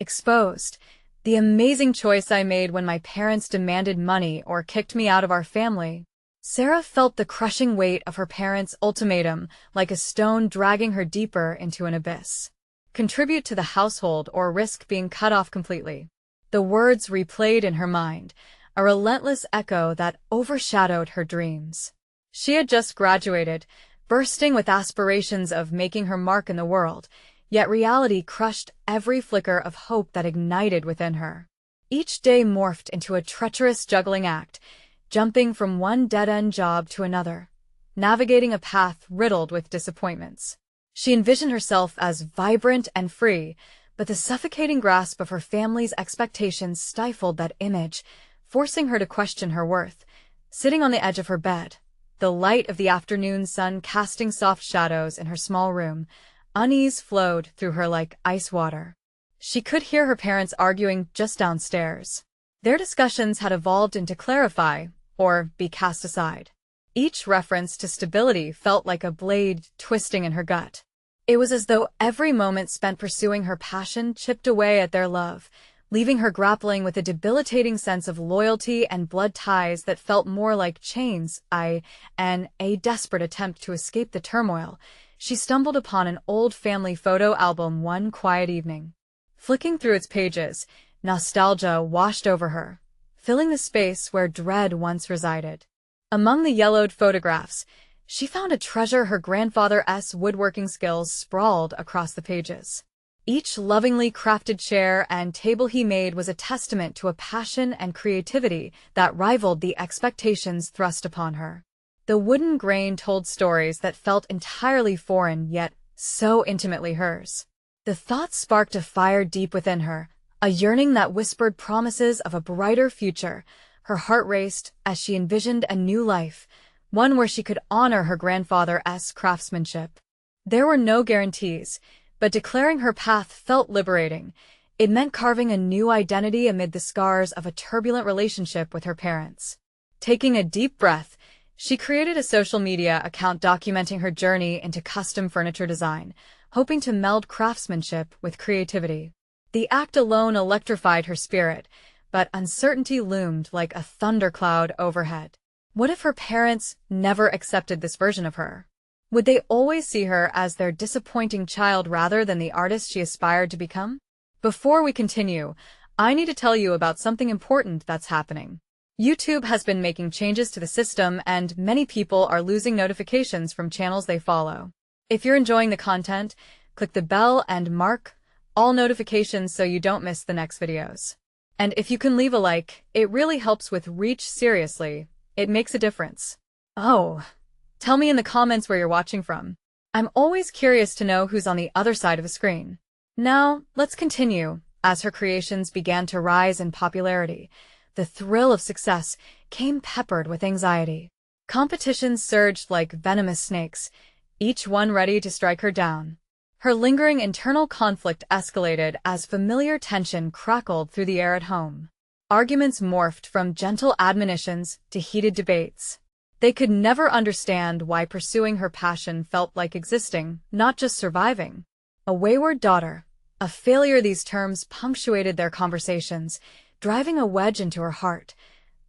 Exposed. The amazing choice I made when my parents demanded money or kicked me out of our family. Sarah felt the crushing weight of her parents' ultimatum like a stone dragging her deeper into an abyss. Contribute to the household or risk being cut off completely. The words replayed in her mind, a relentless echo that overshadowed her dreams. She had just graduated, bursting with aspirations of making her mark in the world, yet reality crushed every flicker of hope that ignited within her. Each day morphed into a treacherous juggling act, jumping from one dead-end job to another, navigating a path riddled with disappointments. She envisioned herself as vibrant and free, but the suffocating grasp of her family's expectations stifled that image, forcing her to question her worth. Sitting on the edge of her bed, the light of the afternoon sun casting soft shadows in her small room, unease flowed through her like ice water. She could hear her parents arguing just downstairs. Their discussions had evolved into clarify, or be cast aside. Each reference to stability felt like a blade twisting in her gut. It was as though every moment spent pursuing her passion chipped away at their love, leaving her grappling with a debilitating sense of loyalty and blood ties that felt more like chains. In a desperate attempt to escape the turmoil, she stumbled upon an old family photo album one quiet evening. Flicking through its pages, nostalgia washed over her, filling the space where dread once resided. Among the yellowed photographs, she found a treasure her grandfather's woodworking skills sprawled across the pages. Each lovingly crafted chair and table he made was a testament to a passion and creativity that rivaled the expectations thrust upon her. The wooden grain told stories that felt entirely foreign yet so intimately hers. The thought sparked a fire deep within her, a yearning that whispered promises of a brighter future. Her heart raced as she envisioned a new life, one where she could honor her grandfather's craftsmanship. There were no guarantees, but declaring her path felt liberating. It meant carving a new identity amid the scars of a turbulent relationship with her parents. Taking a deep breath, she created a social media account documenting her journey into custom furniture design, hoping to meld craftsmanship with creativity. The act alone electrified her spirit, but uncertainty loomed like a thundercloud overhead. What if her parents never accepted this version of her? Would they always see her as their disappointing child rather than the artist she aspired to become? Before we continue, I need to tell you about something important that's happening. YouTube has been making changes to the system, and many people are losing notifications from channels they follow. If you're enjoying the content, click the bell and mark all notifications so you don't miss the next videos. And if you can leave a like, it really helps with reach. Seriously, it makes a difference. Oh, tell me in the comments where you're watching from. I'm always curious to know who's on the other side of a screen. Now, let's continue. As her creations began to rise in popularity, the thrill of success came peppered with anxiety. Competitions surged like venomous snakes, each one ready to strike her down. Her lingering internal conflict escalated as familiar tension crackled through the air at home. Arguments morphed from gentle admonitions to heated debates. They could never understand why pursuing her passion felt like existing, not just surviving. A wayward daughter, a failure. These terms punctuated their conversations, driving a wedge into her heart.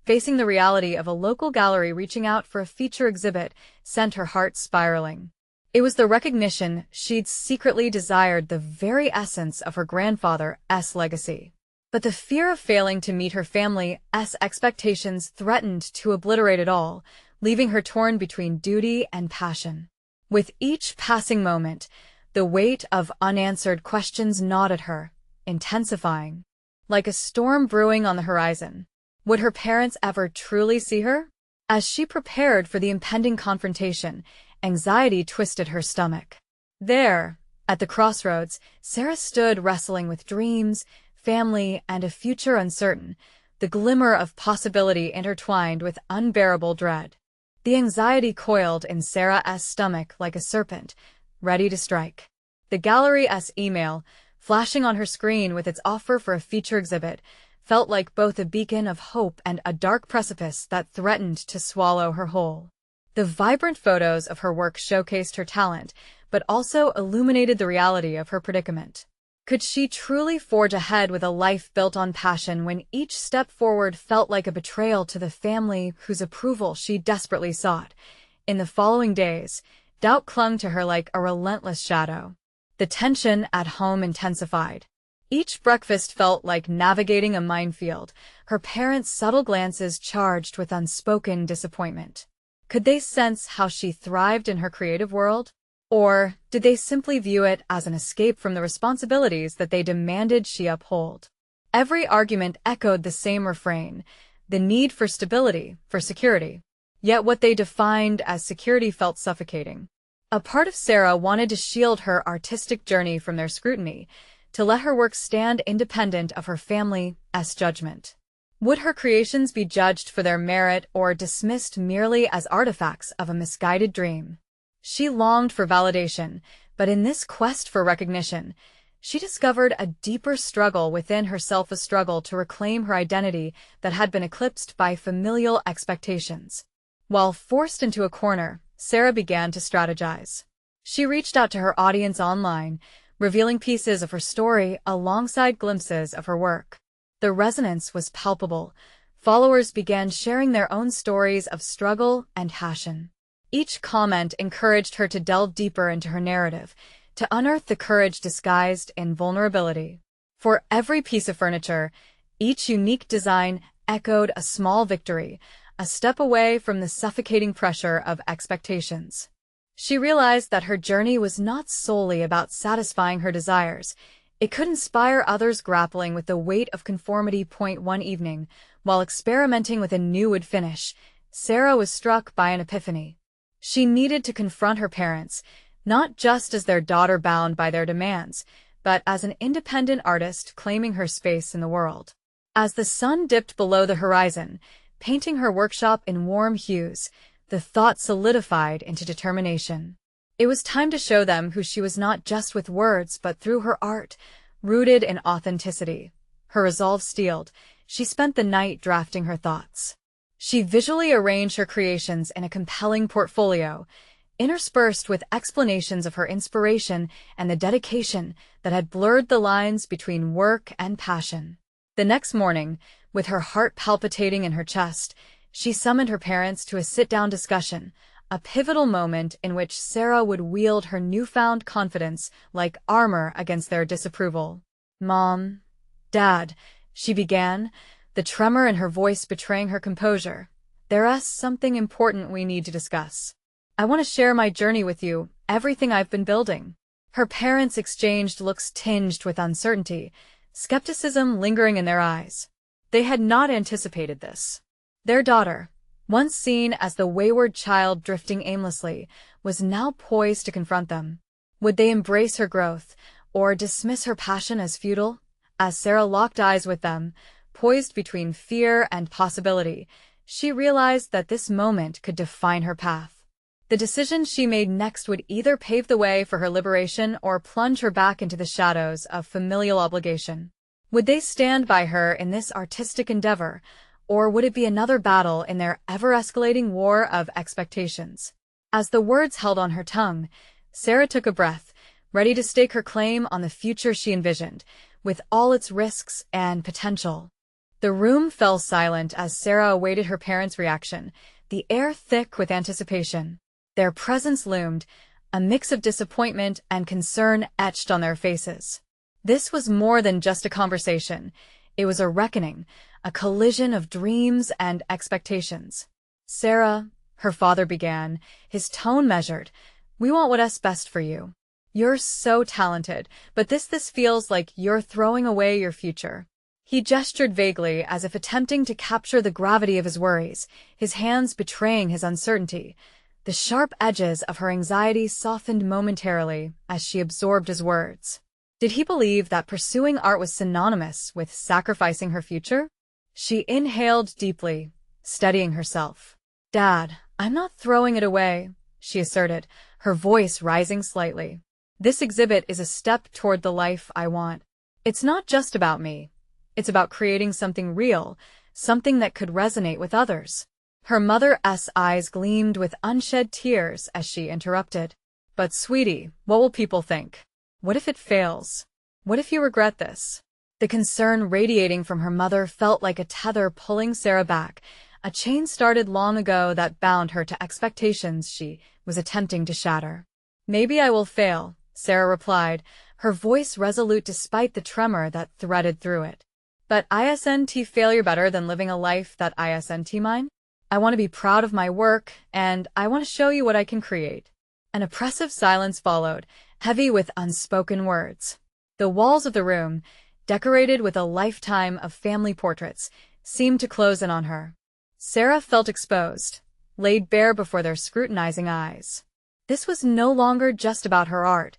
Facing the reality of a local gallery reaching out for a feature exhibit sent her heart spiraling. It was the recognition she'd secretly desired, the very essence of her grandfather's legacy. But the fear of failing to meet her family's expectations threatened to obliterate it all, leaving her torn between duty and passion. With each passing moment, the weight of unanswered questions gnawed at her, intensifying. Like a storm brewing on the horizon. Would her parents ever truly see her? As she prepared for the impending confrontation, anxiety twisted her stomach. There, at the crossroads, Sarah stood wrestling with dreams, family, and a future uncertain, the glimmer of possibility intertwined with unbearable dread. The anxiety coiled in Sarah's stomach like a serpent, ready to strike. The gallery's email, flashing on her screen with its offer for a feature exhibit, felt like both a beacon of hope and a dark precipice that threatened to swallow her whole. The vibrant photos of her work showcased her talent, but also illuminated the reality of her predicament. Could she truly forge ahead with a life built on passion when each step forward felt like a betrayal to the family whose approval she desperately sought? In the following days, doubt clung to her like a relentless shadow. The tension at home intensified. Each breakfast felt like navigating a minefield, her parents' subtle glances charged with unspoken disappointment. Could they sense how she thrived in her creative world? Or did they simply view it as an escape from the responsibilities that they demanded she uphold? Every argument echoed the same refrain, the need for stability, for security. Yet what they defined as security felt suffocating. A part of Sarah wanted to shield her artistic journey from their scrutiny, to let her work stand independent of her family's judgment. Would her creations be judged for their merit or dismissed merely as artifacts of a misguided dream? She longed for validation, but in this quest for recognition, she discovered a deeper struggle within herself, a struggle to reclaim her identity that had been eclipsed by familial expectations. While forced into a corner, Sarah began to strategize. She reached out to her audience online, revealing pieces of her story alongside glimpses of her work. The resonance was palpable. Followers began sharing their own stories of struggle and passion. Each comment encouraged her to delve deeper into her narrative, to unearth the courage disguised in vulnerability. For every piece of furniture, each unique design echoed a small victory, a step away from the suffocating pressure of expectations. She realized that her journey was not solely about satisfying her desires. It could inspire others grappling with the weight of conformity. One evening, while experimenting with a new wood finish, Sarah was struck by an epiphany. She needed to confront her parents, not just as their daughter bound by their demands, but as an independent artist claiming her space in the world. As the sun dipped below the horizon, painting her workshop in warm hues, the thought solidified into determination. It was time to show them who she was, not just with words but through her art, rooted in authenticity. Her resolve steeled, she spent the night drafting her thoughts. She visually arranged her creations in a compelling portfolio, interspersed with explanations of her inspiration and the dedication that had blurred the lines between work and passion. The next morning, with her heart palpitating in her chest, she summoned her parents to a sit-down discussion, a pivotal moment in which Sarah would wield her newfound confidence like armor against their disapproval. "Mom, Dad," she began, the tremor in her voice betraying her composure. "There's something important we need to discuss. I want to share my journey with you, everything I've been building." Her parents exchanged looks tinged with uncertainty, skepticism lingering in their eyes. They had not anticipated this. Their daughter, once seen as the wayward child drifting aimlessly, was now poised to confront them. Would they embrace her growth, or dismiss her passion as futile? As Sarah locked eyes with them, poised between fear and possibility, she realized that this moment could define her path. The decision she made next would either pave the way for her liberation or plunge her back into the shadows of familial obligation. Would they stand by her in this artistic endeavor, or would it be another battle in their ever-escalating war of expectations? As the words held on her tongue, Sarah took a breath, ready to stake her claim on the future she envisioned, with all its risks and potential. The room fell silent as Sarah awaited her parents' reaction, the air thick with anticipation. Their presence loomed, a mix of disappointment and concern etched on their faces. This was more than just a conversation. It was a reckoning, a collision of dreams and expectations. "Sarah," her father began, his tone measured, "we want what's best for you. You're so talented, but this feels like you're throwing away your future." He gestured vaguely as if attempting to capture the gravity of his worries, his hands betraying his uncertainty. The sharp edges of her anxiety softened momentarily as she absorbed his words. Did he believe that pursuing art was synonymous with sacrificing her future? She inhaled deeply, steadying herself. "Dad, I'm not throwing it away," she asserted, her voice rising slightly. "This exhibit is a step toward the life I want. It's not just about me. It's about creating something real, something that could resonate with others." Her mother's eyes gleamed with unshed tears as she interrupted. "But sweetie, what will people think? What if it fails? What if you regret this? The concern radiating from her mother felt like a tether pulling Sarah back. A chain started long ago that bound her to expectations she was attempting to shatter. Maybe I will fail, Sarah replied, her voice resolute despite the tremor that threaded through it. But isn't failure better than living a life that isn't mine? I want to be proud of my work, and I want to show you what I can create. An oppressive silence followed, heavy with unspoken words. The walls of the room, decorated with a lifetime of family portraits, seemed to close in on her. Sarah felt exposed, laid bare before their scrutinizing eyes. This was no longer just about her art.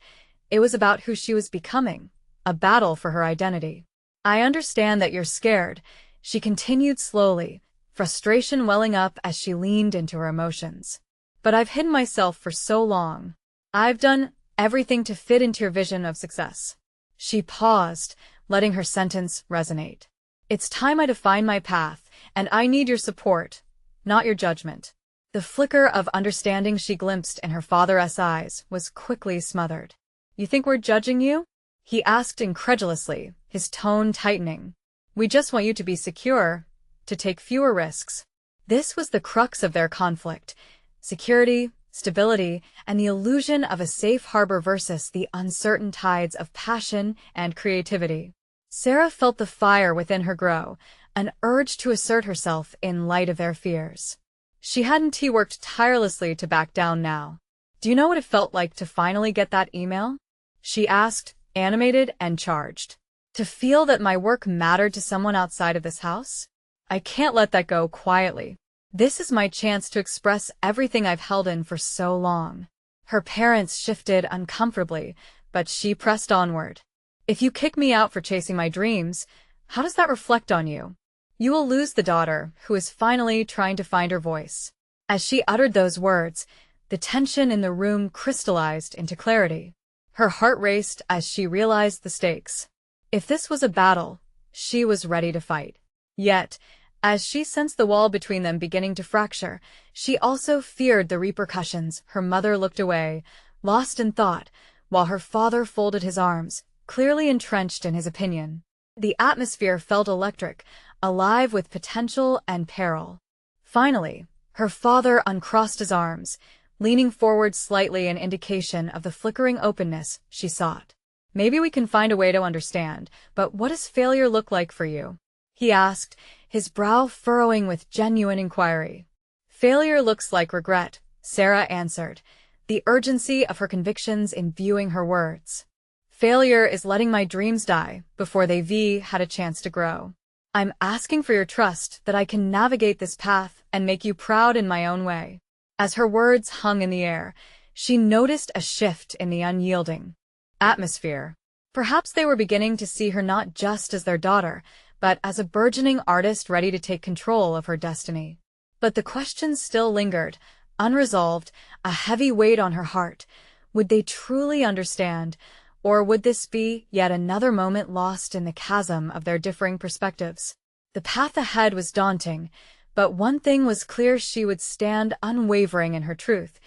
It was about who she was becoming, a battle for her identity. I understand that you're scared, she continued slowly, frustration welling up as she leaned into her emotions. But I've hidden myself for so long. I've done everything to fit into your vision of success. She paused, letting her sentence resonate. It's time I define my path, and I need your support, not your judgment. The flicker of understanding she glimpsed in her father's eyes was quickly smothered. You think we're judging you? He asked incredulously, his tone tightening. We just want you to be secure, to take fewer risks. This was the crux of their conflict. Security, stability, and the illusion of a safe harbor versus the uncertain tides of passion and creativity. Sarah felt the fire within her grow, an urge to assert herself in light of their fears. She hadn't worked tirelessly to back down now. Do you know what it felt like to finally get that email? She asked, animated and charged. To feel that my work mattered to someone outside of this house? I can't let that go quietly. This is my chance to express everything I've held in for so long. Her parents shifted uncomfortably, but she pressed onward. If you kick me out for chasing my dreams, how does that reflect on you? You will lose the daughter who is finally trying to find her voice. As she uttered those words, the tension in the room crystallized into clarity. Her heart raced as she realized the stakes. If this was a battle, she was ready to fight. Yet, as she sensed the wall between them beginning to fracture, she also feared the repercussions. Her mother looked away, lost in thought, while her father folded his arms, clearly entrenched in his opinion. The atmosphere felt electric, alive with potential and peril. Finally, her father uncrossed his arms, leaning forward slightly in indication of the flickering openness she sought. Maybe we can find a way to understand, but what does failure look like for you? He asked, his brow furrowing with genuine inquiry. Failure looks like regret, Sarah answered, the urgency of her convictions imbuing her words. Failure is letting my dreams die before they had a chance to grow. I'm asking for your trust that I can navigate this path and make you proud in my own way. As her words hung in the air, she noticed a shift in the unyielding atmosphere. Perhaps they were beginning to see her not just as their daughter, but as a burgeoning artist ready to take control of her destiny. But the questions still lingered, unresolved, a heavy weight on her heart. Would they truly understand? Or would this be yet another moment lost in the chasm of their differing perspectives? The path ahead was daunting, but one thing was clear: she would stand unwavering in her truth,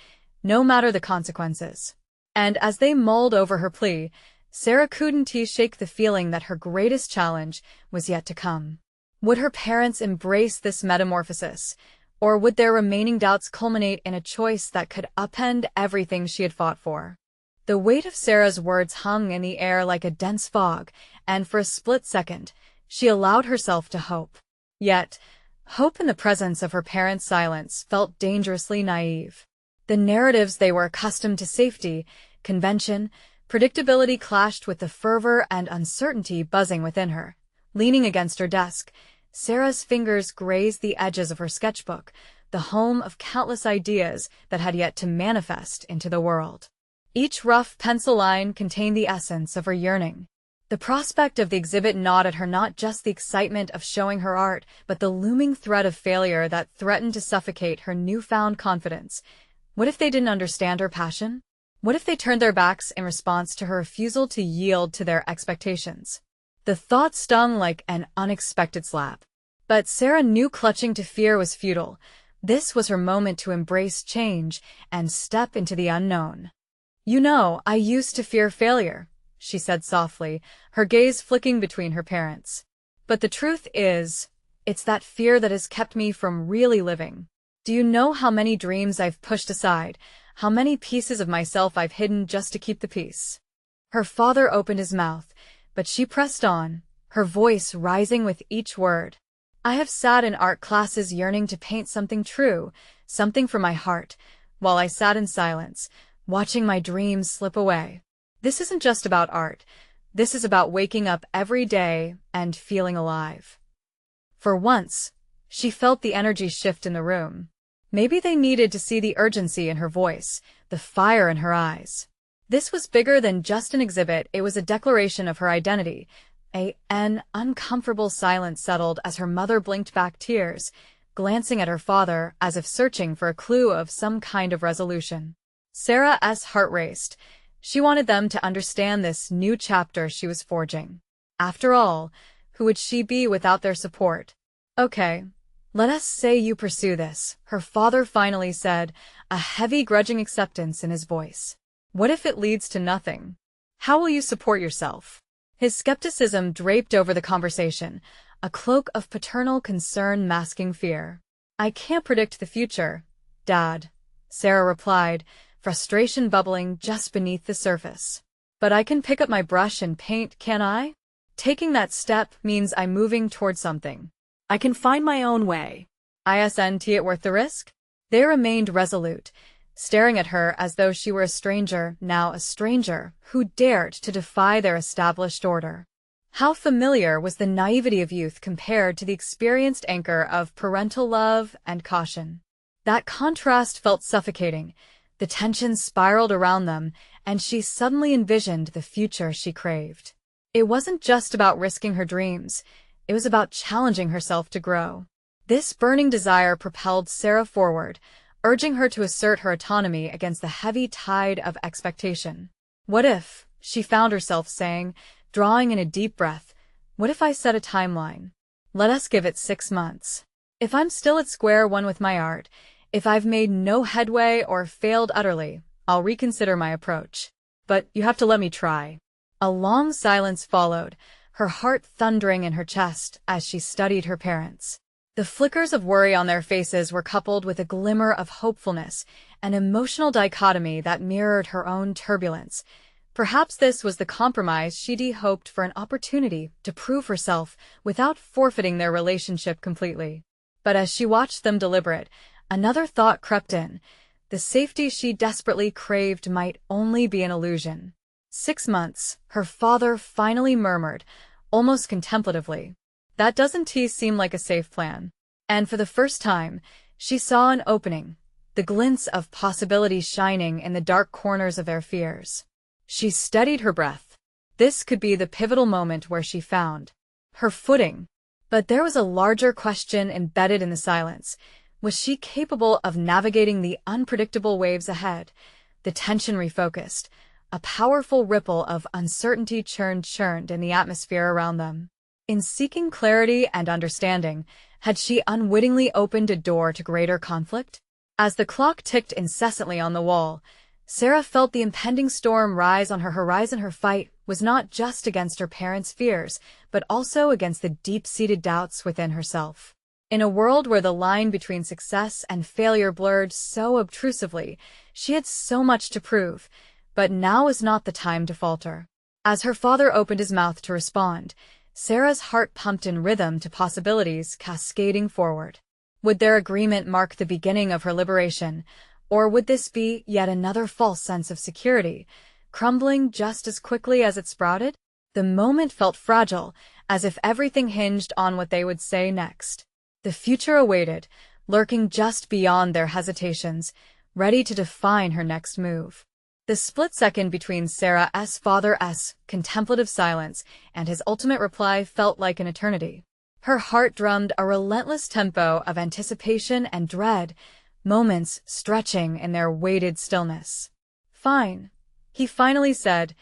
no matter the consequences. And as they mulled over her plea, Sarah couldn't shake the feeling that her greatest challenge was yet to come. Would her parents embrace this metamorphosis, or would their remaining doubts culminate in a choice that could upend everything she had fought for? The weight of Sarah's words hung in the air like a dense fog, and for a split second, she allowed herself to hope. Yet, hope in the presence of her parents' silence felt dangerously naive. The narratives they were accustomed to, safety, convention, predictability, clashed with the fervor and uncertainty buzzing within her. Leaning against her desk, Sarah's fingers grazed the edges of her sketchbook, the home of countless ideas that had yet to manifest into the world. Each rough pencil line contained the essence of her yearning. The prospect of the exhibit gnawed at her, not just the excitement of showing her art, but the looming threat of failure that threatened to suffocate her newfound confidence. What if they didn't understand her passion? What if they turned their backs in response to her refusal to yield to their expectations? The thought stung like an unexpected slap. But Sarah knew clutching to fear was futile. This was her moment to embrace change and step into the unknown. You know, I used to fear failure, she said softly, her gaze flicking between her parents. But the truth is, it's that fear that has kept me from really living. Do you know how many dreams I've pushed aside, how many pieces of myself I've hidden just to keep the peace? Her father opened his mouth, but she pressed on, her voice rising with each word. I have sat in art classes yearning to paint something true, something from my heart, while I sat in silence, watching my dreams slip away. This isn't just about art. This is about waking up every day and feeling alive. For once, she felt the energy shift in the room. Maybe they needed to see the urgency in her voice, the fire in her eyes. This was bigger than just an exhibit, it was a declaration of her identity. An uncomfortable silence settled as her mother blinked back tears, glancing at her father as if searching for a clue of some kind of resolution. Sarah's heart raced. She wanted them to understand this new chapter she was forging. After all, who would she be without their support? Okay, let us say you pursue this, her father finally said, a heavy grudging acceptance in his voice. What if it leads to nothing? How will you support yourself? His skepticism draped over the conversation, a cloak of paternal concern masking fear. I can't predict the future, Dad, Sarah replied, frustration bubbling just beneath the surface. But I can pick up my brush and paint, can't I? Taking that step means I'm moving toward something. I can find my own way. Isn't it worth the risk? They remained resolute, staring at her as though she were a stranger, now a stranger, who dared to defy their established order. How familiar was the naivety of youth compared to the experienced anchor of parental love and caution. That contrast felt suffocating. The tension spiraled around them, and she suddenly envisioned the future she craved. It wasn't just about risking her dreams, it was about challenging herself to grow. This burning desire propelled Sarah forward, urging her to assert her autonomy against the heavy tide of expectation. What if, she found herself saying, drawing in a deep breath, what if I set a timeline? Let us give it 6 months. If I'm still at square one with my art, if I've made no headway or failed utterly, I'll reconsider my approach. But you have to let me try. A long silence followed, her heart thundering in her chest as she studied her parents. The flickers of worry on their faces were coupled with a glimmer of hopefulness, an emotional dichotomy that mirrored her own turbulence. Perhaps this was the compromise she'd hoped for, an opportunity to prove herself without forfeiting their relationship completely. But as she watched them deliberate, another thought crept in. The safety she desperately craved might only be an illusion. 6 months, her father finally murmured, almost contemplatively. That doesn't seem like a safe plan. And for the first time, she saw an opening, the glints of possibility shining in the dark corners of their fears. She steadied her breath. This could be the pivotal moment where she found her footing. But there was a larger question embedded in the silence. Was she capable of navigating the unpredictable waves ahead? The tension refocused. A powerful ripple of uncertainty churned in the atmosphere around them. In seeking clarity and understanding, had she unwittingly opened a door to greater conflict? As the clock ticked incessantly on the wall, Sarah felt the impending storm rise on her horizon. Her fight was not just against her parents' fears, but also against the deep-seated doubts within herself. In a world where the line between success and failure blurred so obtrusively, she had so much to prove. But now was not the time to falter. As her father opened his mouth to respond, Sarah's heart pumped in rhythm to possibilities cascading forward. Would their agreement mark the beginning of her liberation, or would this be yet another false sense of security, crumbling just as quickly as it sprouted? The moment felt fragile, as if everything hinged on what they would say next. The future awaited, lurking just beyond their hesitations, ready to define her next move. The split second between Sarah's father's contemplative silence and his ultimate reply felt like an eternity. Her heart drummed a relentless tempo of anticipation and dread, moments stretching in their weighted stillness. Fine, he finally said,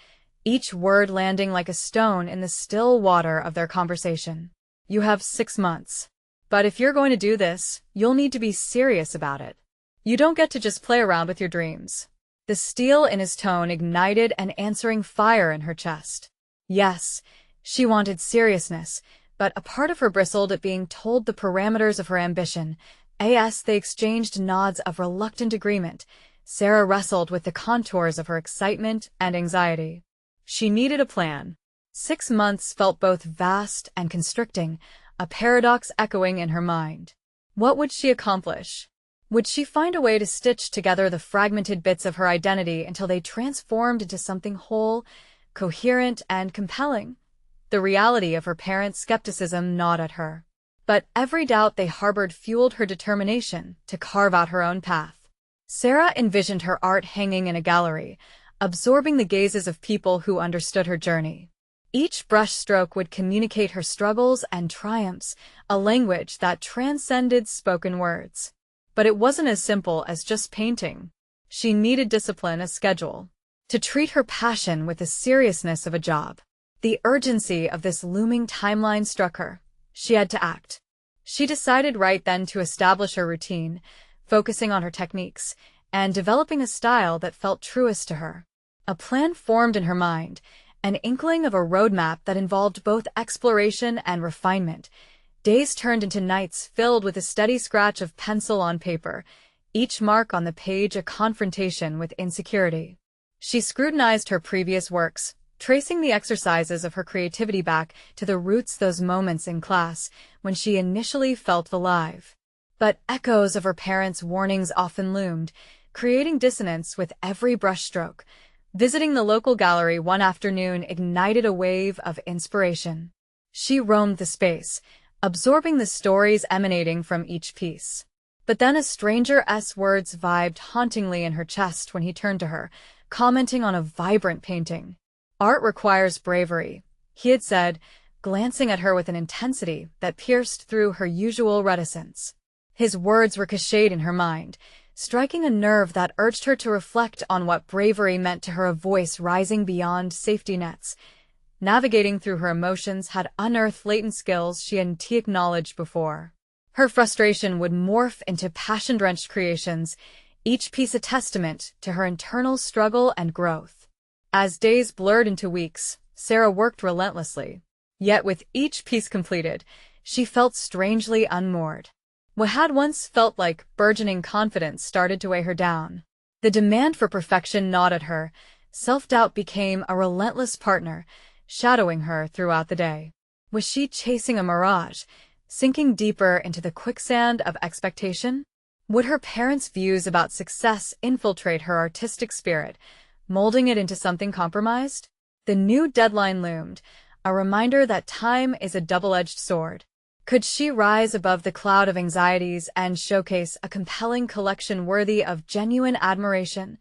each word landing like a stone in the still water of their conversation. You have 6 months. But if you're going to do this, you'll need to be serious about it. You don't get to just play around with your dreams. The steel in his tone ignited an answering fire in her chest. Yes, she wanted seriousness, but a part of her bristled at being told the parameters of her ambition. As they exchanged nods of reluctant agreement, Sarah wrestled with the contours of her excitement and anxiety. She needed a plan. 6 months felt both vast and constricting, a paradox echoing in her mind. What would she accomplish? Would she find a way to stitch together the fragmented bits of her identity until they transformed into something whole, coherent, and compelling? The reality of her parents' skepticism gnawed at her. But every doubt they harbored fueled her determination to carve out her own path. Sarah envisioned her art hanging in a gallery, absorbing the gazes of people who understood her journey. Each brushstroke would communicate her struggles and triumphs, a language that transcended spoken words. But it wasn't as simple as just painting. She needed discipline, a schedule, to treat her passion with the seriousness of a job. The urgency of this looming timeline struck her. She had to act. She decided right then to establish her routine, focusing on her techniques, and developing a style that felt truest to her. A plan formed in her mind, an inkling of a roadmap that involved both exploration and refinement. Days turned into nights filled with a steady scratch of pencil on paper, each mark on the page a confrontation with insecurity. She scrutinized her previous works, tracing the exercises of her creativity back to the roots those moments in class when she initially felt alive. But echoes of her parents' warnings often loomed, creating dissonance with every brushstroke. Visiting the local gallery one afternoon ignited a wave of inspiration. She roamed the space, absorbing the stories emanating from each piece. But then a stranger's words vibed hauntingly in her chest when he turned to her, commenting on a vibrant painting. "Art requires bravery," he had said, glancing at her with an intensity that pierced through her usual reticence. His words ricocheted in her mind, striking a nerve that urged her to reflect on what bravery meant to her, a voice rising beyond safety nets. Navigating through her emotions had unearthed latent skills she hadn't acknowledged before. Her frustration would morph into passion-drenched creations, each piece a testament to her internal struggle and growth. As days blurred into weeks, Sarah worked relentlessly. Yet with each piece completed, she felt strangely unmoored. What had once felt like burgeoning confidence started to weigh her down. The demand for perfection gnawed at her. Self-doubt became a relentless partner, shadowing her throughout the day. Was she chasing a mirage, sinking deeper into the quicksand of expectation? Would her parents' views about success infiltrate her artistic spirit, molding it into something compromised? The new deadline loomed, a reminder that time is a double-edged sword. Could she rise above the cloud of anxieties and showcase a compelling collection worthy of genuine admiration?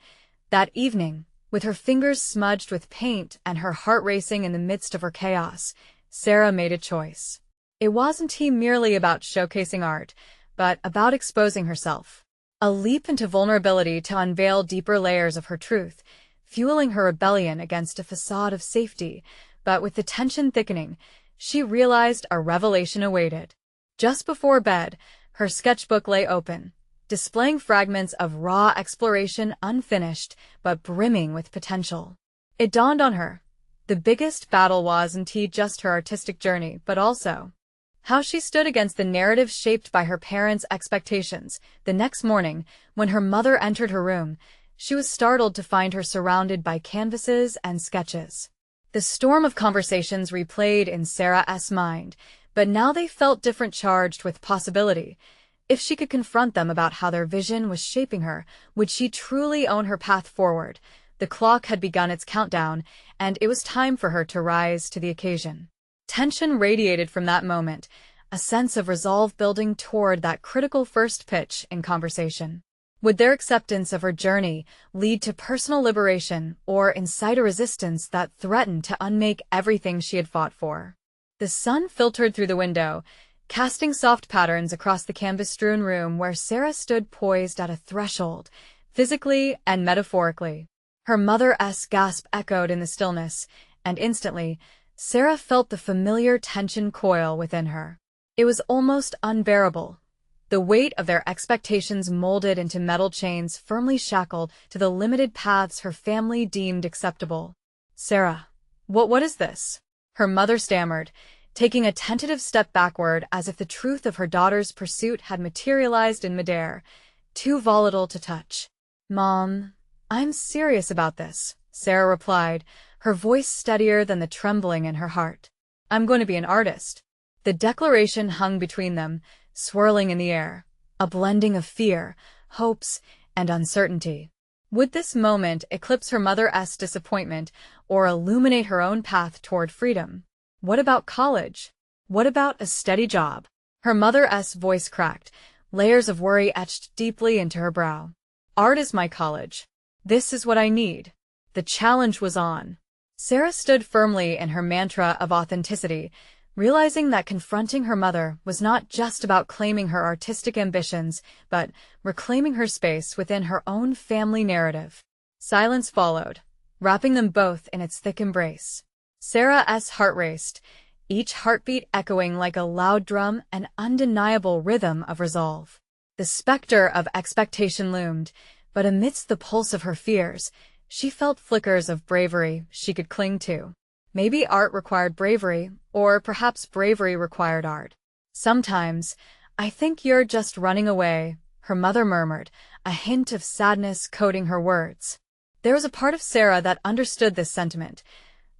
That evening, with her fingers smudged with paint and her heart racing in the midst of her chaos, Sarah made a choice. It wasn't merely about showcasing art, but about exposing herself. A leap into vulnerability to unveil deeper layers of her truth, fueling her rebellion against a facade of safety. But with the tension thickening, she realized a revelation awaited. Just before bed, her sketchbook lay open, displaying fragments of raw exploration, unfinished but brimming with potential. It dawned on her. The biggest battle wasn't just her artistic journey, but also how she stood against the narrative shaped by her parents' expectations. The next morning, when her mother entered her room, she was startled to find her surrounded by canvases and sketches. The storm of conversations replayed in Sarah's mind, but now they felt different, charged with possibility. If she could confront them about how their vision was shaping her, would she truly own her path forward? The clock had begun its countdown, and it was time for her to rise to the occasion. Tension radiated from that moment, a sense of resolve building toward that critical first pitch in conversation. Would their acceptance of her journey lead to personal liberation or incite a resistance that threatened to unmake everything she had fought for? The sun filtered through the window, casting soft patterns across the canvas-strewn room where Sarah stood poised at a threshold, physically and metaphorically. Her mother's gasp echoed in the stillness, and instantly, Sarah felt the familiar tension coil within her. It was almost unbearable. the weight of their expectations molded into metal chains firmly shackled to the limited paths her family deemed acceptable. "Sarah, what is this?" her mother stammered, taking a tentative step backward as if the truth of her daughter's pursuit had materialized in midair, too volatile to touch. "Mom, I'm serious about this," Sarah replied, her voice steadier than the trembling in her heart. "I'm going to be an artist." The declaration hung between them, swirling in the air, a blending of fear, hopes, and uncertainty. Would this moment eclipse her mother's disappointment or illuminate her own path toward freedom? What about college? What about a steady job? Her mother's voice cracked, layers of worry etched deeply into her brow. "Art is my college. This is what I need." The challenge was on. Sarah stood firmly in her mantra of authenticity, realizing that confronting her mother was not just about claiming her artistic ambitions, but reclaiming her space within her own family narrative. Silence followed, wrapping them both in its thick embrace. Sarah's heart raced, each heartbeat echoing like a loud drum, an undeniable rhythm of resolve. The specter of expectation loomed, but amidst the pulse of her fears, she felt flickers of bravery she could cling to. Maybe art required bravery, or perhaps bravery required art. "Sometimes, I think you're just running away," her mother murmured, a hint of sadness coating her words. There was a part of Sarah that understood this sentiment,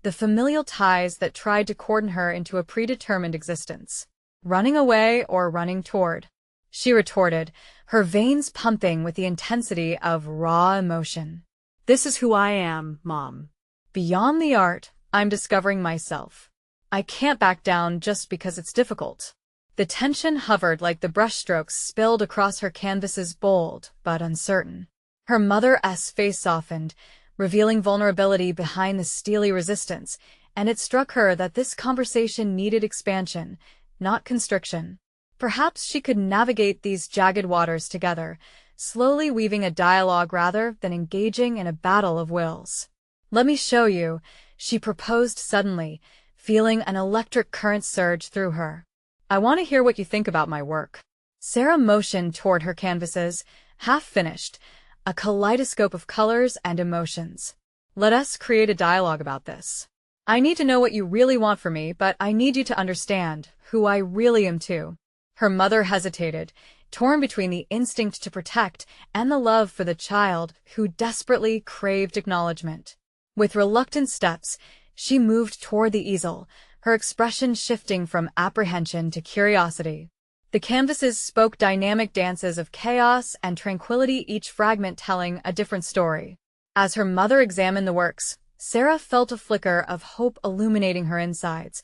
the familial ties that tried to cordon her into a predetermined existence. "Running away or running toward?" she retorted, her veins pumping with the intensity of raw emotion. "This is who I am, Mom. Beyond the art, I'm discovering myself. I can't back down just because it's difficult." The tension hovered like the brushstrokes spilled across her canvases, bold but uncertain. Her mother's face softened, revealing vulnerability behind the steely resistance, and it struck her that this conversation needed expansion, not constriction. Perhaps she could navigate these jagged waters together, slowly weaving a dialogue rather than engaging in a battle of wills. "Let me show you," she proposed suddenly, feeling an electric current surge through her. "I want to hear what you think about my work." Sarah motioned toward her canvases, half-finished, a kaleidoscope of colors and emotions. "Let us create a dialogue about this. I need to know what you really want from me, but I need you to understand who I really am too." Her mother hesitated, torn between the instinct to protect and the love for the child who desperately craved acknowledgement. With reluctant steps, she moved toward the easel, her expression shifting from apprehension to curiosity. The canvases spoke dynamic dances of chaos and tranquility, each fragment telling a different story. As her mother examined the works, Sarah felt a flicker of hope illuminating her insides,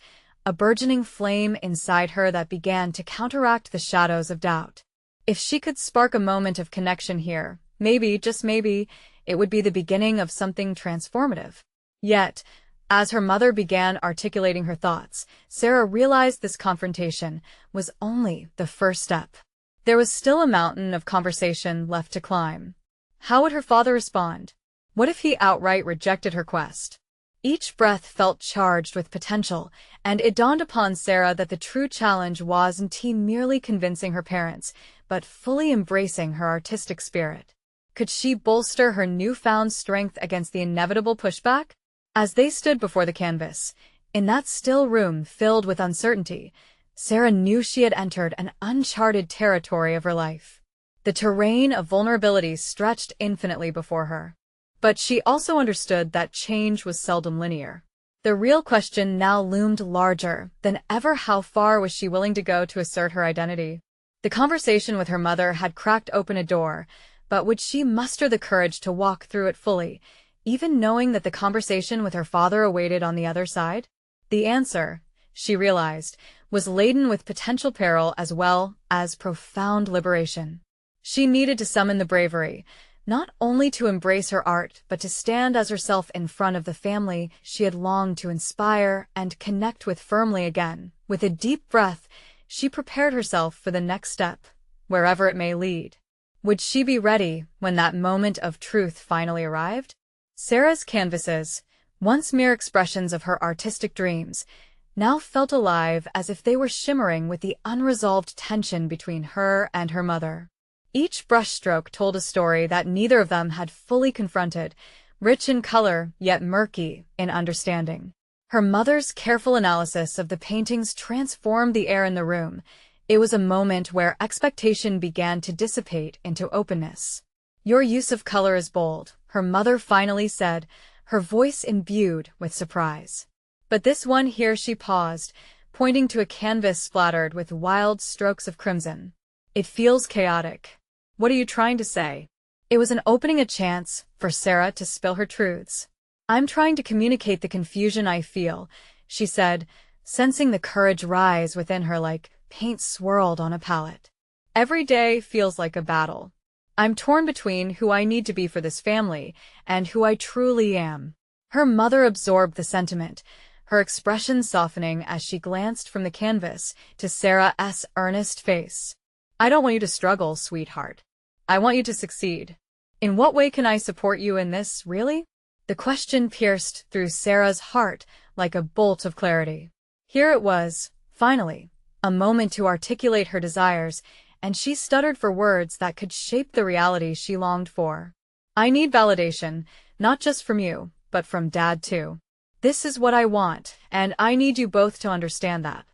a burgeoning flame inside her that began to counteract the shadows of doubt. If she could spark a moment of connection here, maybe, just maybe, it would be the beginning of something transformative. Yet, as her mother began articulating her thoughts, Sarah realized this confrontation was only the first step. There was still a mountain of conversation left to climb. How would her father respond? What if he outright rejected her quest? Each breath felt charged with potential, and it dawned upon Sarah that the true challenge wasn't merely convincing her parents, but fully embracing her artistic spirit. Could she bolster her newfound strength against the inevitable pushback? As they stood before the canvas, in that still room filled with uncertainty, Sarah knew she had entered an uncharted territory of her life. The terrain of vulnerability stretched infinitely before her. But she also understood that change was seldom linear. The real question now loomed larger than ever: how far was she willing to go to assert her identity? The conversation with her mother had cracked open a door, but would she muster the courage to walk through it fully, even knowing that the conversation with her father awaited on the other side? The answer, she realized, was laden with potential peril as well as profound liberation. She needed to summon the bravery, not only to embrace her art, but to stand as herself in front of the family she had longed to inspire and connect with firmly again. With a deep breath, she prepared herself for the next step, wherever it may lead. Would she be ready when that moment of truth finally arrived? Sarah's canvases, once mere expressions of her artistic dreams, now felt alive as if they were shimmering with the unresolved tension between her and her mother. Each brushstroke told a story that neither of them had fully confronted, rich in color, yet murky in understanding. Her mother's careful analysis of the paintings transformed the air in the room. It was a moment where expectation began to dissipate into openness. "Your use of color is bold," her mother finally said, her voice imbued with surprise. "But this one here," she paused, pointing to a canvas splattered with wild strokes of crimson. "It feels chaotic. What are you trying to say?" It was an opening a chance for Sarah to spill her truths. "I'm trying to communicate the confusion I feel," she said, sensing the courage rise within her like paint swirled on a palette. "Every day feels like a battle. I'm torn between who I need to be for this family and who I truly am." Her mother absorbed the sentiment, her expression softening as she glanced from the canvas to Sarah's earnest face. "I don't want you to struggle, sweetheart. I want you to succeed. In what way can I support you in this, really?" The question pierced through Sarah's heart like a bolt of clarity. Here it was, finally, a moment to articulate her desires, and she stuttered for words that could shape the reality she longed for. "I need validation, not just from you, but from Dad too. This is what I want, and I need you both to understand that."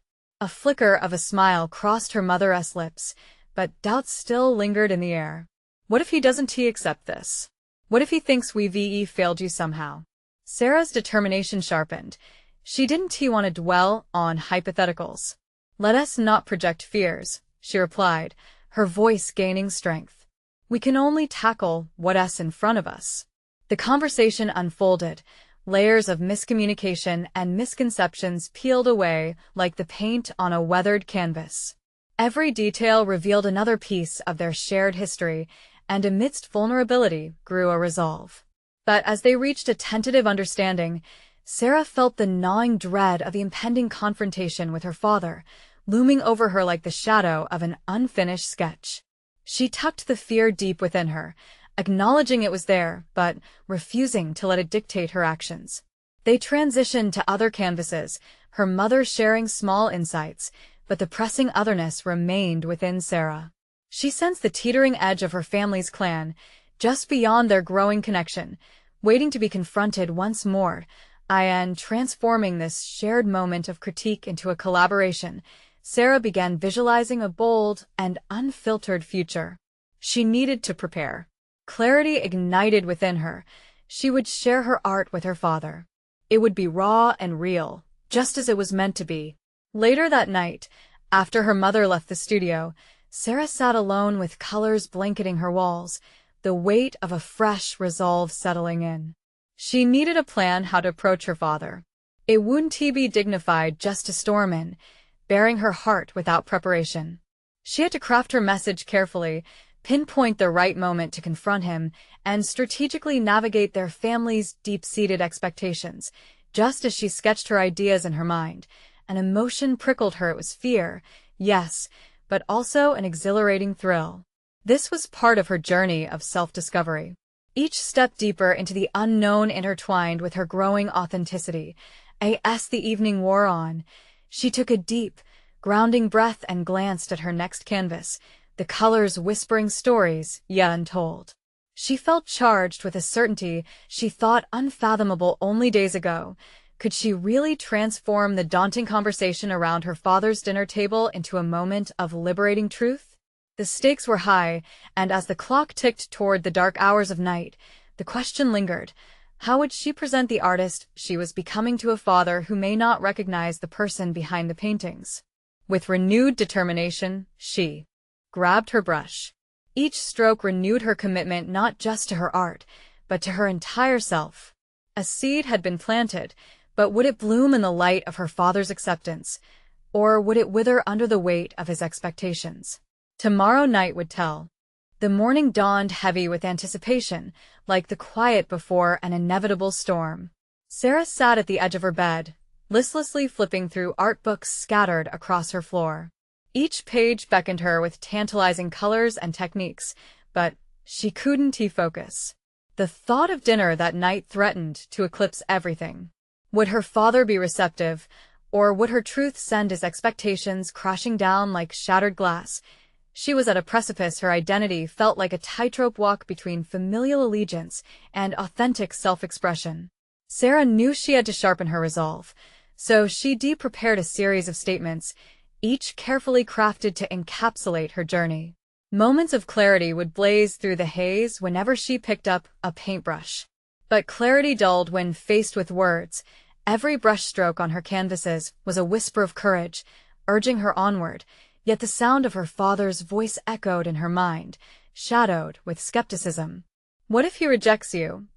A flicker of a smile crossed her mother's lips, but doubt still lingered in the air. "What if he doesn't accept this? What if he thinks we failed you somehow?" Sarah's determination sharpened. She didn't want to dwell on hypotheticals. "Let us not project fears," she replied, her voice gaining strength. "We can only tackle what's in front of us." The conversation unfolded. Layers of miscommunication and misconceptions peeled away like the paint on a weathered canvas. Every detail revealed another piece of their shared history, and amidst vulnerability grew a resolve. But as they reached a tentative understanding, Sarah felt the gnawing dread of the impending confrontation with her father, looming over her like the shadow of an unfinished sketch. She tucked the fear deep within her, acknowledging it was there, but refusing to let it dictate her actions. They transitioned to other canvases, her mother sharing small insights, but the pressing otherness remained within Sarah. She sensed the teetering edge of her family's clan, just beyond their growing connection, waiting to be confronted once more, and transforming this shared moment of critique into a collaboration. Sarah began visualizing a bold and unfiltered future. She needed to prepare. Clarity ignited within her. She would share her art with her father. It would be raw and real, just as it was meant to be. Later that night, after her mother left the studio, Sarah sat alone with colors blanketing her walls, the weight of a fresh resolve settling in. She needed a plan how to approach her father. It wouldn't be dignified just to storm in, bearing her heart without preparation. She had to craft her message carefully, pinpoint the right moment to confront him, and strategically navigate their family's deep-seated expectations. Just as she sketched her ideas in her mind, an emotion prickled her. It was fear, yes, but also an exhilarating thrill. This was part of her journey of self-discovery. Each step deeper into the unknown intertwined with her growing authenticity. As the evening wore on, she took a deep, grounding breath and glanced at her next canvas, the colors whispering stories yet untold. She felt charged with a certainty she thought unfathomable only days ago. Could she really transform the daunting conversation around her father's dinner table into a moment of liberating truth? The stakes were high, and as the clock ticked toward the dark hours of night, the question lingered. How would she present the artist she was becoming to a father who may not recognize the person behind the paintings? With renewed determination, she grabbed her brush. Each stroke renewed her commitment not just to her art, but to her entire self. A seed had been planted, but would it bloom in the light of her father's acceptance, or would it wither under the weight of his expectations? Tomorrow night would tell. The morning dawned heavy with anticipation, like the quiet before an inevitable storm. Sarah sat at the edge of her bed, listlessly flipping through art books scattered across her floor. Each page beckoned her with tantalizing colors and techniques, but she couldn't focus. The thought of dinner that night threatened to eclipse everything. Would her father be receptive, Or would her truth send his expectations crashing down like shattered glass? She was at a precipice. Her identity felt like a tightrope walk between familial allegiance and authentic self-expression. Sarah knew she had to sharpen her resolve, so she prepared a series of statements, each carefully crafted to encapsulate her journey. Moments of clarity would blaze through the haze whenever she picked up a paintbrush. But clarity dulled when faced with words. Every brushstroke on her canvases was a whisper of courage, urging her onward, yet the sound of her father's voice echoed in her mind, shadowed with skepticism. "What if he rejects you?"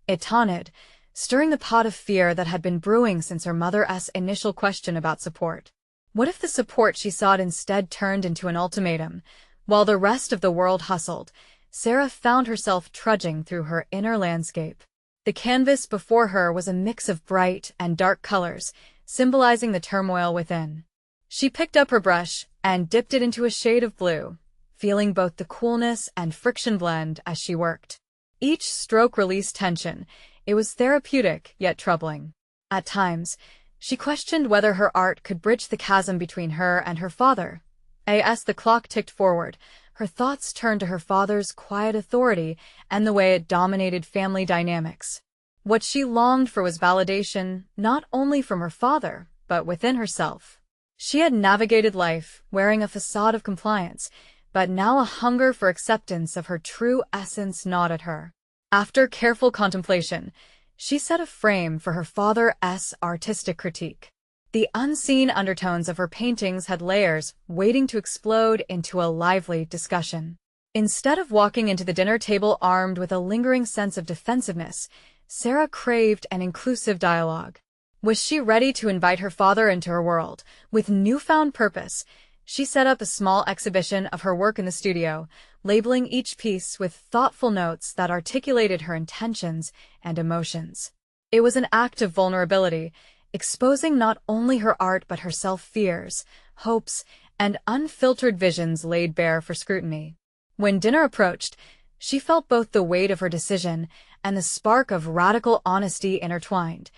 it taunted, stirring the pot of fear that had been brewing since her mother's initial question about support. What if the support she sought instead turned into an ultimatum? While the rest of the world hustled, Sarah found herself trudging through her inner landscape. The canvas before her was a mix of bright and dark colors, symbolizing the turmoil within. She picked up her brush and dipped it into a shade of blue, feeling both the coolness and friction blend as she worked. Each stroke released tension. It was therapeutic, yet troubling. At times, she questioned whether her art could bridge the chasm between her and her father. As the clock ticked forward, her thoughts turned to her father's quiet authority and the way it dominated family dynamics. What she longed for was validation, not only from her father, but within herself. She had navigated life, wearing a facade of compliance, but now a hunger for acceptance of her true essence gnawed at her. After careful contemplation, she set a frame for her father's artistic critique. The unseen undertones of her paintings had layers waiting to explode into a lively discussion. Instead of walking into the dinner table armed with a lingering sense of defensiveness, Sarah craved an inclusive dialogue. Was she ready to invite her father into her world? With newfound purpose, she set up a small exhibition of her work in the studio, labeling each piece with thoughtful notes that articulated her intentions and emotions. It was an act of vulnerability, exposing not only her art but her self-fears, hopes, and unfiltered visions laid bare for scrutiny. When dinner approached, she felt both the weight of her decision and the spark of radical honesty intertwined.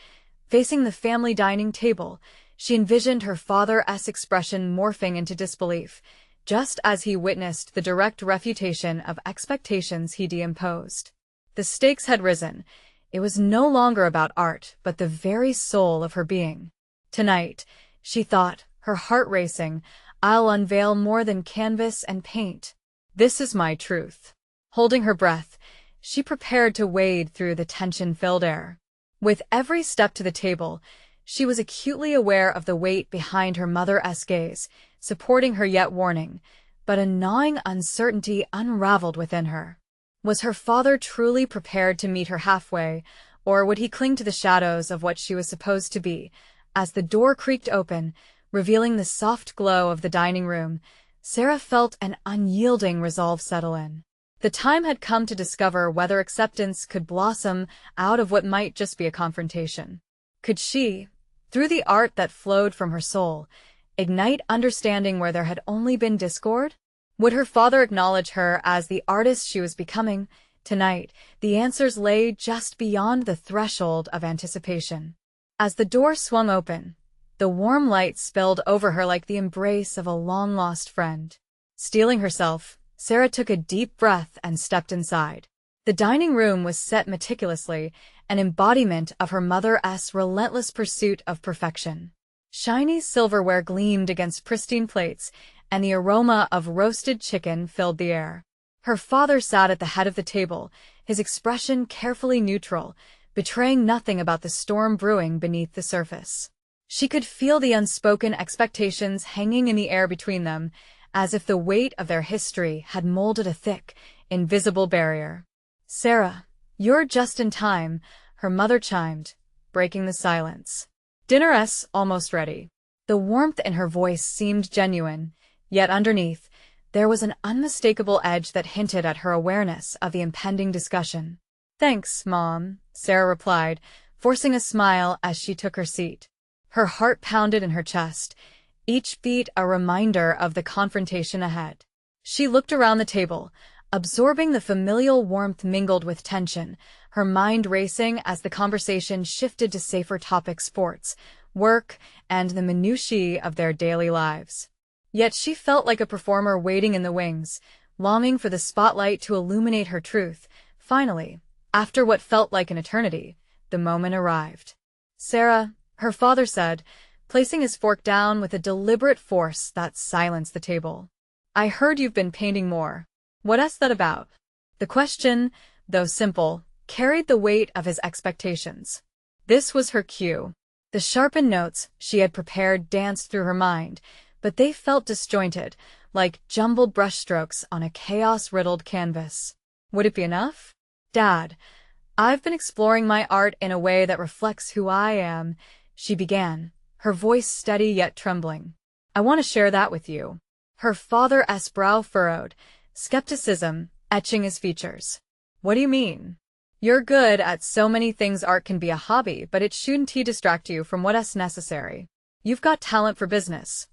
Facing the family dining table, she envisioned her father's expression morphing into disbelief, just as he witnessed the direct refutation of expectations he'd imposed. The stakes had risen. It was no longer about art, but the very soul of her being. Tonight, she thought, her heart racing, I'll unveil more than canvas and paint. This is my truth. Holding her breath, she prepared to wade through the tension-filled air. With every step to the table, she was acutely aware of the weight behind her mother's gaze, supporting her yet warning, but a gnawing uncertainty unraveled within her. Was her father truly prepared to meet her halfway, or would he cling to the shadows of what she was supposed to be? As the door creaked open, revealing the soft glow of the dining room, Sarah felt an unyielding resolve settle in. The time had come to discover whether acceptance could blossom out of what might just be a confrontation. Could she, through the art that flowed from her soul, ignite understanding where there had only been discord? Would her father acknowledge her as the artist she was becoming? Tonight, the answers lay just beyond the threshold of anticipation. As the door swung open, the warm light spilled over her like the embrace of a long-lost friend. Steeling herself, Sarah took a deep breath and stepped inside. The dining room was set meticulously, an embodiment of her mother's relentless pursuit of perfection. Shiny silverware gleamed against pristine plates, and the aroma of roasted chicken filled the air. Her father sat at the head of the table, his expression carefully neutral, betraying nothing about the storm brewing beneath the surface. She could feel the unspoken expectations hanging in the air between them, as if the weight of their history had molded a thick, invisible barrier. "Sarah, you're just in time," her mother chimed, breaking the silence. "Dinner's almost ready." The warmth in her voice seemed genuine, yet underneath, there was an unmistakable edge that hinted at her awareness of the impending discussion. "Thanks, Mom," Sarah replied, forcing a smile as she took her seat. Her heart pounded in her chest, each beat a reminder of the confrontation ahead. She looked around the table, absorbing the familial warmth mingled with tension, her mind racing as the conversation shifted to safer topics: sports, work, and the minutiae of their daily lives. Yet she felt like a performer waiting in the wings, longing for the spotlight to illuminate her truth. Finally, after what felt like an eternity, the moment arrived. "Sarah," her father said, placing his fork down with a deliberate force that silenced the table. "I heard you've been painting more. What's that about?" The question, though simple, carried the weight of his expectations. This was her cue. The sharpened notes she had prepared danced through her mind, but they felt disjointed, like jumbled brushstrokes on a chaos-riddled canvas. "Would it be enough?" "Dad, I've been exploring my art in a way that reflects who I am," she began, her voice steady yet trembling. "I want to share that with you." Her father's brow furrowed, skepticism etching his features. "What do you mean? You're good at so many things. Art can be a hobby, but it shouldn't distract you from what's necessary. You've got talent for business.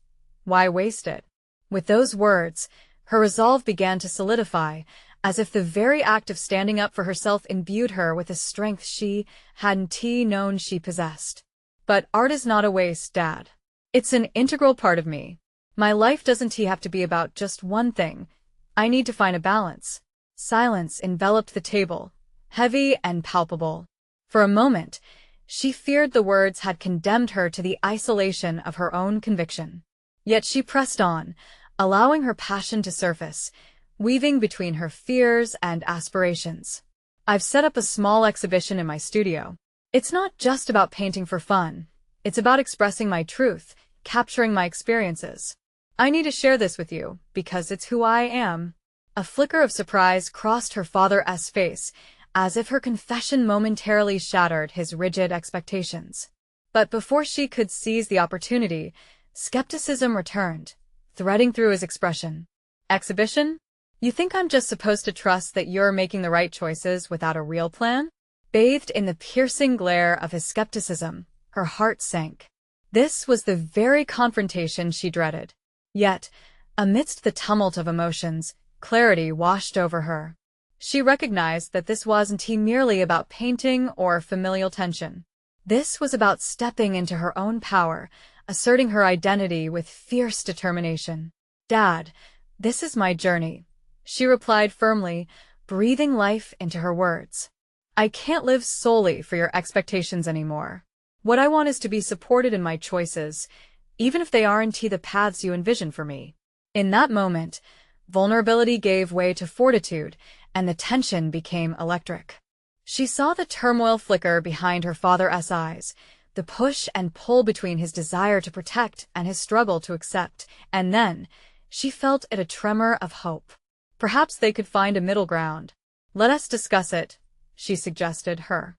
Why waste it?" With those words, her resolve began to solidify, as if the very act of standing up for herself imbued her with a strength she hadn't known she possessed. "But art is not a waste, Dad. It's an integral part of me. My life doesn't have to be about just one thing. I need to find a balance." Silence enveloped the table, heavy and palpable. For a moment, she feared the words had condemned her to the isolation of her own conviction. Yet she pressed on, allowing her passion to surface, weaving between her fears and aspirations. "I've set up a small exhibition in my studio. It's not just about painting for fun. It's about expressing my truth, capturing my experiences. I need to share this with you, because it's who I am." A flicker of surprise crossed her father's face, as if her confession momentarily shattered his rigid expectations. But before she could seize the opportunity, skepticism returned, threading through his expression. "Exhibition? You think I'm just supposed to trust that you're making the right choices without a real plan?" Bathed in the piercing glare of his skepticism, her heart sank. This was the very confrontation she dreaded. Yet, amidst the tumult of emotions, clarity washed over her. She recognized that this wasn't merely about painting or familial tension. This was about stepping into her own power, asserting her identity with fierce determination. "Dad, this is my journey," she replied firmly, breathing life into her words. "I can't live solely for your expectations anymore. What I want is to be supported in my choices, even if they aren't the paths you envision for me." In that moment, vulnerability gave way to fortitude, and the tension became electric. She saw the turmoil flicker behind her father's eyes, the push and pull between his desire to protect and his struggle to accept, and then she felt a tremor of hope. Perhaps they could find a middle ground. "Let us discuss it," she suggested, her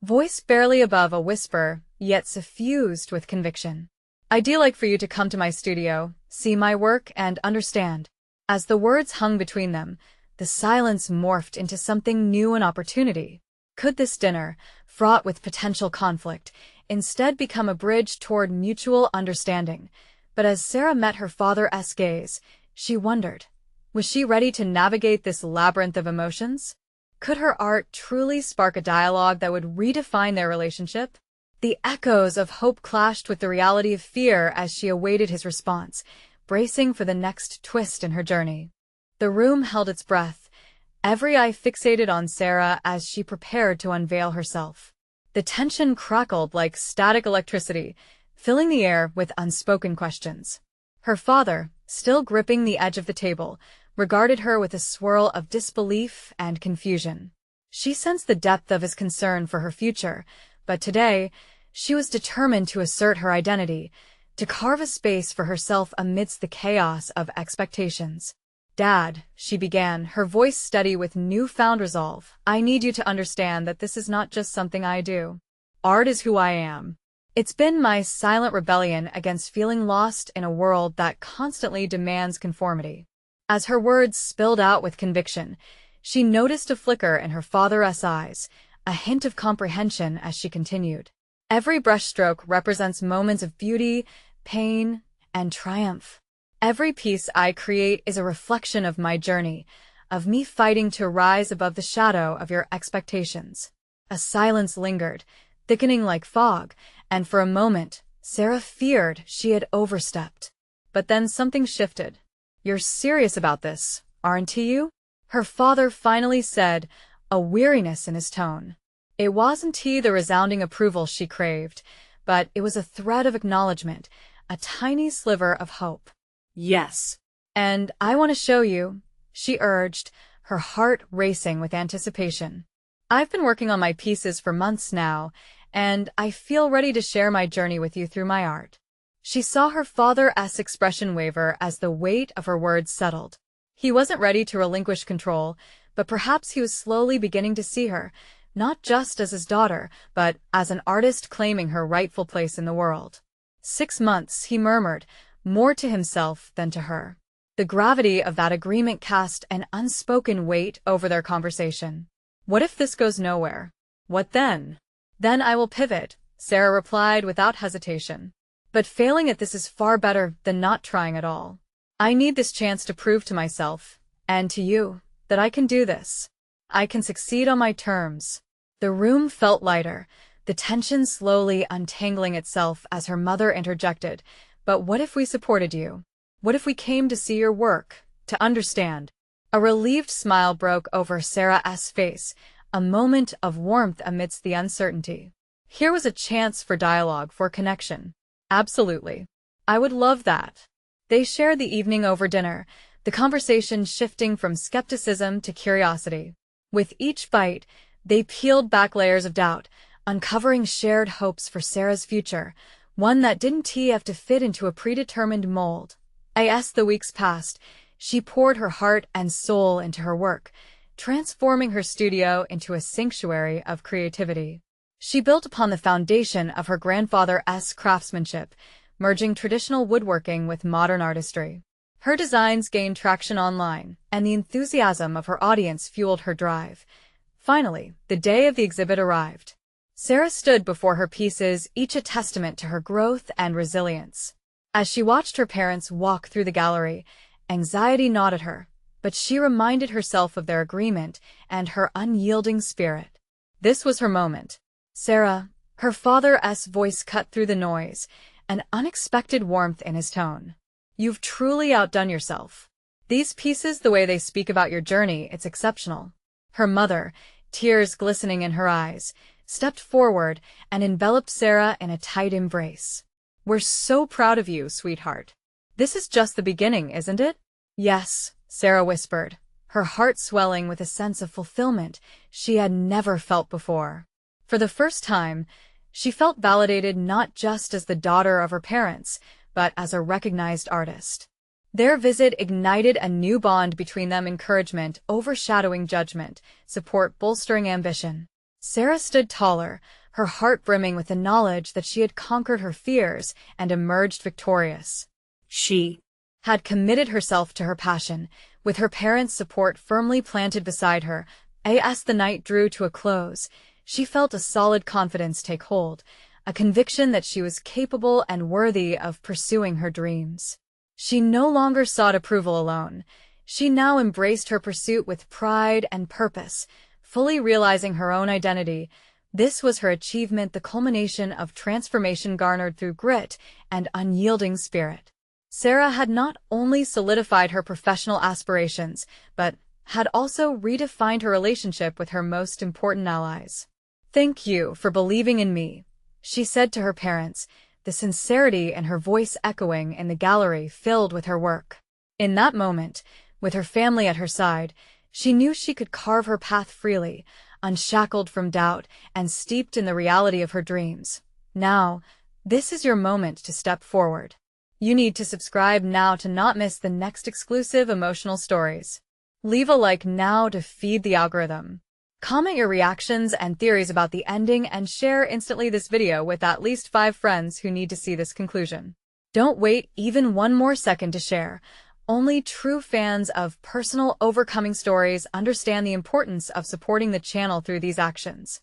voice barely above a whisper, yet suffused with conviction. "I'd like for you to come to my studio, see my work, and understand." As the words hung between them, the silence morphed into something new, an opportunity. Could this dinner, fraught with potential conflict, instead become a bridge toward mutual understanding? But as Sarah met her father's gaze, she wondered, was she ready to navigate this labyrinth of emotions? Could her art truly spark a dialogue that would redefine their relationship? The echoes of hope clashed with the reality of fear as she awaited his response, bracing for the next twist in her journey. The room held its breath, every eye fixated on Sarah as she prepared to unveil herself. The tension crackled like static electricity, filling the air with unspoken questions. Her father, still gripping the edge of the table, regarded her with a swirl of disbelief and confusion. She sensed the depth of his concern for her future, but today, she was determined to assert her identity, to carve a space for herself amidst the chaos of expectations. "Dad," she began, her voice steady with newfound resolve, "I need you to understand that this is not just something I do. Art is who I am. It's been my silent rebellion against feeling lost in a world that constantly demands conformity." As her words spilled out with conviction, she noticed a flicker in her father's eyes, a hint of comprehension as she continued. "Every brushstroke represents moments of beauty, pain, and triumph. Every piece I create is a reflection of my journey, of me fighting to rise above the shadow of your expectations." A silence lingered, thickening like fog, and for a moment, Sarah feared she had overstepped. But then something shifted. "You're serious about this, aren't you?" her father finally said, a weariness in his tone. It wasn't the resounding approval she craved, but it was a thread of acknowledgement, a tiny sliver of hope. "Yes. And I want to show you," she urged, her heart racing with anticipation. "I've been working on my pieces for months now, and I feel ready to share my journey with you through my art." She saw her father's expression waver as the weight of her words settled. He wasn't ready to relinquish control, but perhaps he was slowly beginning to see her, not just as his daughter, but as an artist claiming her rightful place in the world. 6 months, he murmured, more to himself than to her. The gravity of that agreement cast an unspoken weight over their conversation. "What if this goes nowhere? What then?" "Then I will pivot," Sarah replied without hesitation. "But failing at this is far better than not trying at all. I need this chance to prove to myself, and to you, that I can do this. I can succeed on my terms." The room felt lighter, the tension slowly untangling itself as her mother interjected. "But what if we supported you? What if we came to see your work, to understand?" A relieved smile broke over Sarah's face, a moment of warmth amidst the uncertainty. Here was a chance for dialogue, for connection. "Absolutely. I would love that." They shared the evening over dinner, the conversation shifting from skepticism to curiosity. With each bite, they peeled back layers of doubt, uncovering shared hopes for Sarah's future, one that didn't have to fit into a predetermined mold. As the weeks passed, she poured her heart and soul into her work, transforming her studio into a sanctuary of creativity. She built upon the foundation of her grandfather's craftsmanship, merging traditional woodworking with modern artistry. Her designs gained traction online, and the enthusiasm of her audience fueled her drive. Finally, the day of the exhibit arrived. Sarah stood before her pieces, each a testament to her growth and resilience. As she watched her parents walk through the gallery, anxiety gnawed at her, but she reminded herself of their agreement and her unyielding spirit. This was her moment. "Sarah," her father's voice cut through the noise, an unexpected warmth in his tone. "You've truly outdone yourself. These pieces, the way they speak about your journey, it's exceptional." Her mother, tears glistening in her eyes, stepped forward and enveloped Sarah in a tight embrace. "We're so proud of you, sweetheart. This is just the beginning, isn't it?" "Yes," Sarah whispered, her heart swelling with a sense of fulfillment she had never felt before. For the first time, she felt validated not just as the daughter of her parents, but as a recognized artist. Their visit ignited a new bond between them, encouragement overshadowing judgment, support bolstering ambition. Sarah stood taller, her heart brimming with the knowledge that she had conquered her fears and emerged victorious. She had committed herself to her passion, with her parents' support firmly planted beside her. As the night drew to a close, she felt a solid confidence take hold, a conviction that she was capable and worthy of pursuing her dreams. She no longer sought approval alone. She now embraced her pursuit with pride and purpose, fully realizing her own identity. This was her achievement, the culmination of transformation garnered through grit and unyielding spirit. Sarah had not only solidified her professional aspirations, but had also redefined her relationship with her most important allies. "Thank you for believing in me," she said to her parents, the sincerity in her voice echoing in the gallery filled with her work. In that moment, with her family at her side, she knew she could carve her path freely, unshackled from doubt and steeped in the reality of her dreams. Now, this is your moment to step forward. You need to subscribe now to not miss the next exclusive emotional stories. Leave a like now to feed the algorithm. Comment your reactions and theories about the ending and share instantly this video with at least 5 friends who need to see this conclusion. Don't wait even one more second to share. Only true fans of personal overcoming stories understand the importance of supporting the channel through these actions.